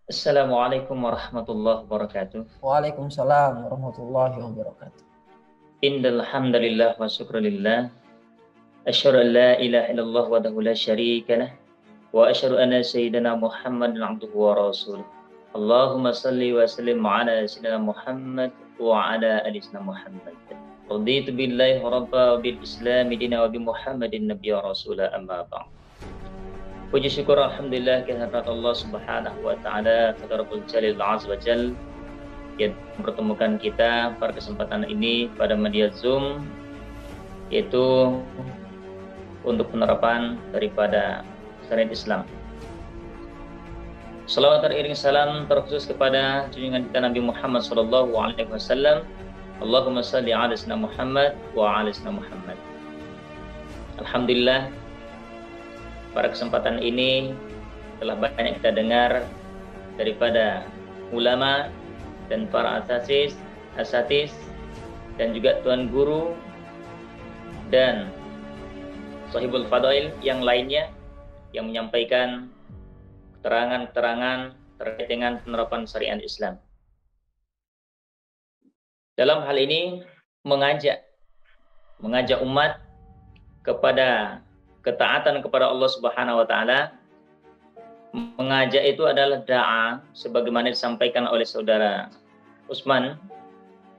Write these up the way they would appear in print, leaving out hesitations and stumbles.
Assalamualaikum warahmatullahi wabarakatuh. Waalaikumsalam warahmatullahi wabarakatuh. Innal hamdalillah wa syukrulillah. Asyhadu an la ilaha illallah wahdahu la syarika lah wa asyhadu anna sayyidina Muhammadan abduhu wa rasuluh. Allahumma salli wa sallim ala sayyidina Muhammad wa ala ali sayyidina Muhammad. Raditu billahi rabba wa bil islam dina wa bi Muhammadin nabiyya rasula amma ba'd. Puji syukur alhamdulillah kehadirat Allah Subhanahu wa taala, Rabbul Jalil Azza wa Jal yang mempertemukan kita pada kesempatan ini pada media Zoom, yaitu untuk penerapan daripada syariat Islam. Salawat teriring salam terkhusus kepada junjungan kita Nabi Muhammad sallallahu alaihi wasallam. Allahumma shalli ala sayyidina Muhammad wa ala sayyidina Muhammad. Alhamdulillah, pada kesempatan ini telah banyak kita dengar daripada ulama dan para asatis dan juga tuan guru dan sahibul fadail yang lainnya yang menyampaikan keterangan-keterangan terkait dengan penerapan syariat Islam. Dalam hal ini mengajak umat kepada ketaatan kepada Allah Subhanahu wa taala. Mengajak itu adalah da'a, sebagaimana disampaikan oleh saudara Usman,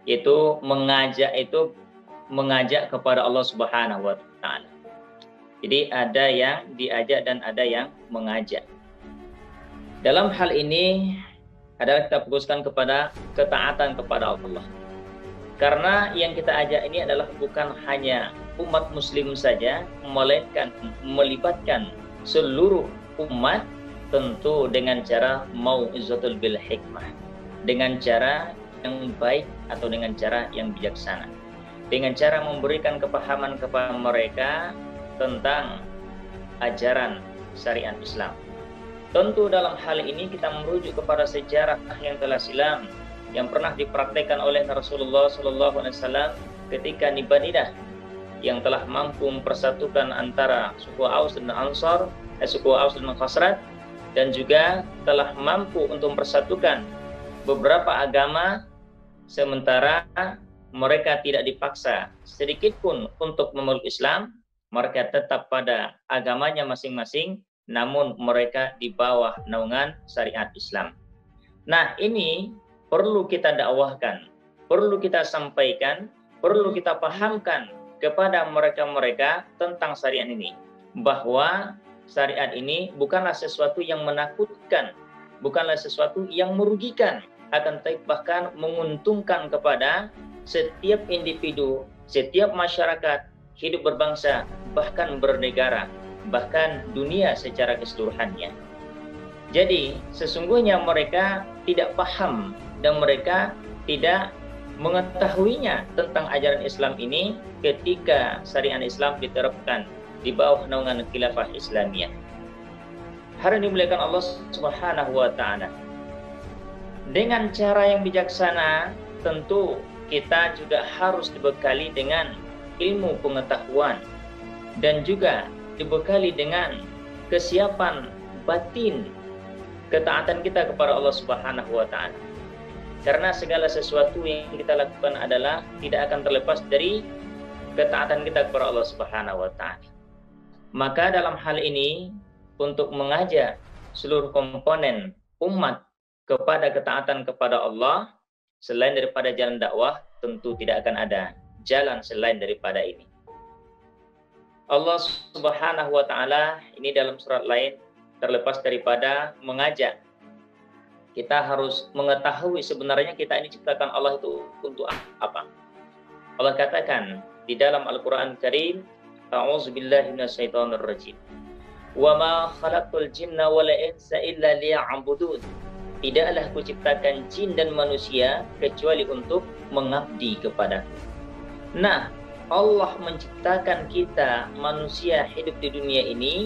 itu mengajak kepada Allah Subhanahu wa taala. Jadi ada yang diajak dan ada yang mengajak. Dalam hal ini adalah kita fokuskan kepada ketaatan kepada Allah. Karena yang kita ajak ini adalah bukan hanya umat muslim saja, melainkan melibatkan seluruh umat, tentu dengan cara mau'izatul bil hikmah, dengan cara yang baik atau dengan cara yang bijaksana, dengan cara memberikan kepahaman kepada mereka tentang ajaran syariat Islam. Tentu dalam hal ini kita merujuk kepada sejarah yang telah silam yang pernah dipraktekkan oleh Rasulullah SAW ketika di Madinah, yang telah mampu mempersatukan antara suku Aus dan Ansar, suku Aus dan Khazraj, dan juga telah mampu untuk mempersatukan beberapa agama, sementara mereka tidak dipaksa sedikit pun untuk memeluk Islam. Mereka tetap pada agamanya masing-masing, namun mereka di bawah naungan syariat Islam. Nah, ini perlu kita dakwahkan, perlu kita sampaikan, perlu kita pahamkan kepada mereka-mereka tentang syariat ini, bahwa syariat ini bukanlah sesuatu yang menakutkan, bukanlah sesuatu yang merugikan, akan tetapi bahkan menguntungkan kepada setiap individu, setiap masyarakat, hidup berbangsa, bahkan bernegara, bahkan dunia secara keseluruhannya. Jadi sesungguhnya mereka tidak paham dan mereka tidak mengetahuinya tentang ajaran Islam ini ketika syariat Islam diterapkan di bawah naungan khilafah Islamiyah. Hari ini dimuliakan Allah Subhanahu wa taala. Dengan cara yang bijaksana, tentu kita juga harus dibekali dengan ilmu pengetahuan dan juga dibekali dengan kesiapan batin ketaatan kita kepada Allah Subhanahu wa taala. Karena segala sesuatu yang kita lakukan adalah tidak akan terlepas dari ketaatan kita kepada Allah Subhanahu wa taala. Maka dalam hal ini, untuk mengajak seluruh komponen umat kepada ketaatan kepada Allah, selain daripada jalan dakwah, tentu tidak akan ada jalan selain daripada ini. Allah Subhanahu wa taala ini dalam surat lain, terlepas daripada mengajak, kita harus mengetahui sebenarnya kita ini ciptakan Allah itu untuk apa. Allah katakan di dalam Al-Quran Karim, A'udzubillahi minasyaitonirrajim. Wa ma khalaqtul jinna wal insa illa liya'budun. Tidaklah kuciptakan jin dan manusia kecuali untuk mengabdi kepadaku. Nah, Allah menciptakan kita manusia hidup di dunia ini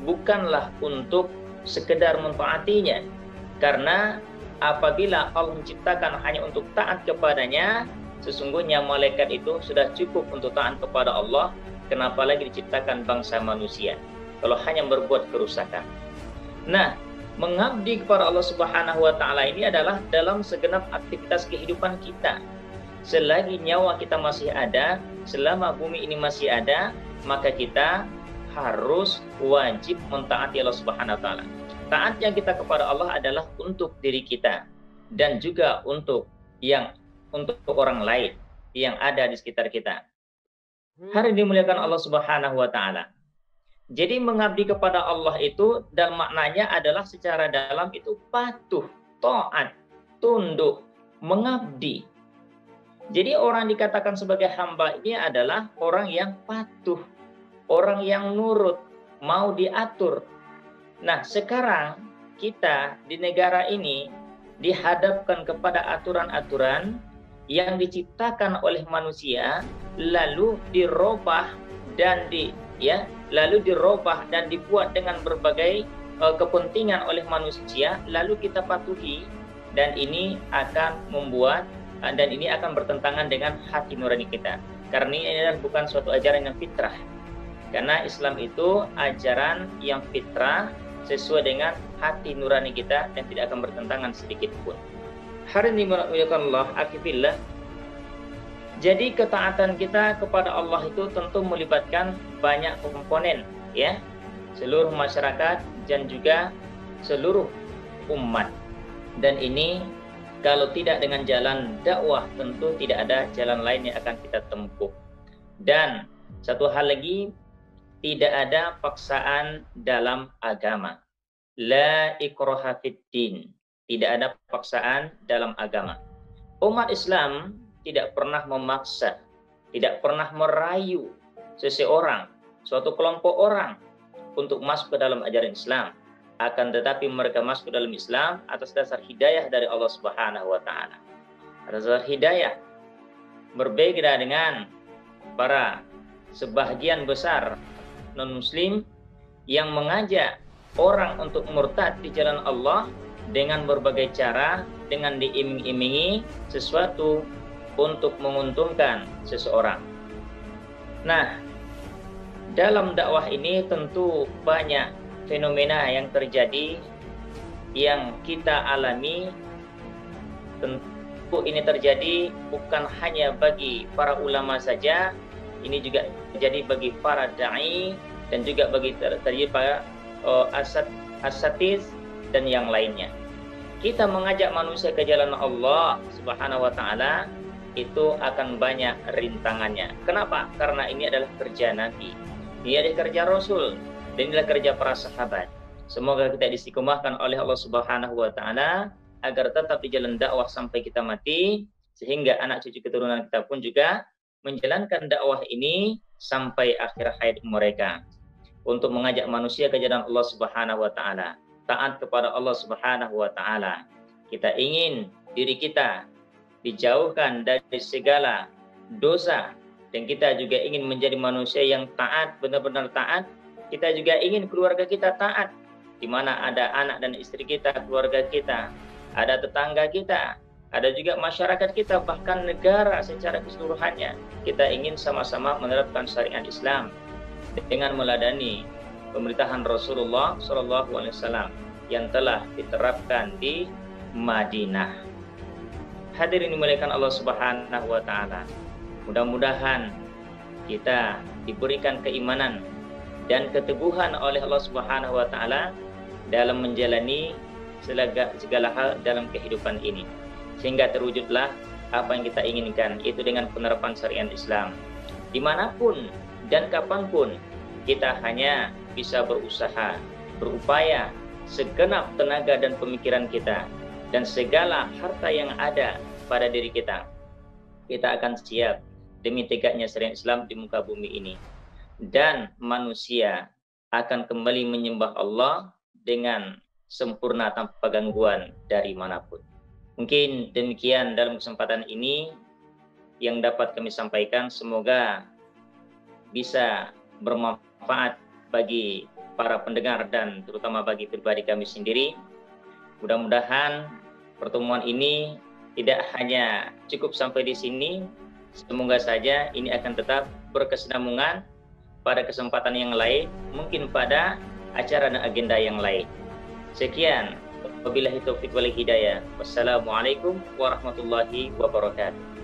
bukanlah untuk sekedar mentaatinya. Karena apabila Allah menciptakan hanya untuk taat kepadanya, sesungguhnya malaikat itu sudah cukup untuk taat kepada Allah. Kenapa lagi diciptakan bangsa manusia kalau hanya berbuat kerusakan? Nah, Mengabdi kepada Allah Subhanahu wa taala ini adalah dalam segenap aktivitas kehidupan kita. Selagi nyawa kita masih ada, selama bumi ini masih ada, maka kita harus wajib mentaati Allah Subhanahu wa taala. Taatnya kita kepada Allah adalah untuk diri kita dan juga untuk orang lain yang ada di sekitar kita. Hari ini dimuliakan Allah Subhanahu wa taala. Jadi mengabdi kepada Allah itu dan maknanya adalah secara dalam itu patuh, taat, tunduk, mengabdi. Jadi orang dikatakan sebagai hamba ini adalah orang yang patuh, orang yang nurut, mau diatur. Nah, sekarang kita di negara ini dihadapkan kepada aturan-aturan yang diciptakan oleh manusia, lalu dirubah dan dibuat dengan berbagai kepentingan oleh manusia, lalu kita patuhi, dan ini akan bertentangan dengan hati nurani kita. Karena ini adalah bukan suatu ajaran yang fitrah. Karena Islam itu ajaran yang fitrah sesuai dengan hati nurani kita dan tidak akan bertentangan sedikit pun. Hari ini Allah akifillah. Jadi ketaatan kita kepada Allah itu tentu melibatkan banyak komponen, ya. Seluruh masyarakat dan juga seluruh umat. Dan ini kalau tidak dengan jalan dakwah, tentu tidak ada jalan lain yang akan kita tempuh. Dan satu hal lagi, tidak ada paksaan dalam agama. La ikraha fid din. Tidak ada paksaan dalam agama. Umat Islam tidak pernah memaksa, tidak pernah merayu seseorang, suatu kelompok orang untuk masuk ke dalam ajaran Islam. Akan tetapi mereka masuk ke dalam Islam atas dasar hidayah dari Allah Subhanahu wa taala. Atas dasar hidayah. Berbeda dengan para sebahagian besar non-muslim yang mengajak orang untuk murtad di jalan Allah dengan berbagai cara, dengan diiming-imingi sesuatu untuk menguntungkan seseorang. Nah, dalam dakwah ini tentu banyak fenomena yang terjadi, yang kita alami. Tentu ini terjadi bukan hanya bagi para ulama saja, ini juga terjadi bagi para da'i dan juga bagi terjadi para asatiz dan yang lainnya. Kita mengajak manusia ke jalan Allah Subhanahu wa taala itu akan banyak rintangannya. Kenapa? Karena ini adalah kerja Nabi, ini adalah kerja Rasul, dan inilah kerja para sahabat. Semoga kita istiqomahkan oleh Allah Subhanahu wa taala agar tetap di jalan dakwah sampai kita mati, sehingga anak cucu keturunan kita pun juga menjalankan dakwah ini sampai akhir hayat mereka, untuk mengajak manusia ke jalan Allah Subhanahu wa taala, taat kepada Allah Subhanahu wa taala. Kita ingin diri kita dijauhkan dari segala dosa, dan kita juga ingin menjadi manusia yang taat, benar-benar taat. Kita juga ingin keluarga kita taat, di mana ada anak dan istri kita, keluarga kita, ada tetangga kita, ada juga masyarakat kita, bahkan negara secara keseluruhannya. Kita ingin sama-sama menerapkan syariat Islam dengan meladani pemerintahan Rasulullah SAW yang telah diterapkan di Madinah. Hadirin dimuliakan Allah Subhanahu wa taala. Mudah-mudahan kita diberikan keimanan dan keteguhan oleh Allah Subhanahu wa taala dalam menjalani segala hal dalam kehidupan ini, sehingga terwujudlah apa yang kita inginkan, itu dengan penerapan syariat Islam. Dimanapun dan kapanpun kita hanya bisa berusaha, berupaya segenap tenaga dan pemikiran kita dan segala harta yang ada pada diri kita. Kita akan siap demi tegaknya syariat Islam di muka bumi ini, dan manusia akan kembali menyembah Allah dengan sempurna tanpa gangguan dari manapun. Mungkin demikian dalam kesempatan ini yang dapat kami sampaikan. Semoga bisa bermanfaat bagi para pendengar dan terutama bagi pribadi kami sendiri. Mudah-mudahan pertemuan ini tidak hanya cukup sampai di sini. Semoga saja ini akan tetap berkesinambungan pada kesempatan yang lain, mungkin pada acara dan agenda yang lain. Sekian, wabillahi taufiq wal hidayah. Wassalamualaikum warahmatullahi wabarakatuh.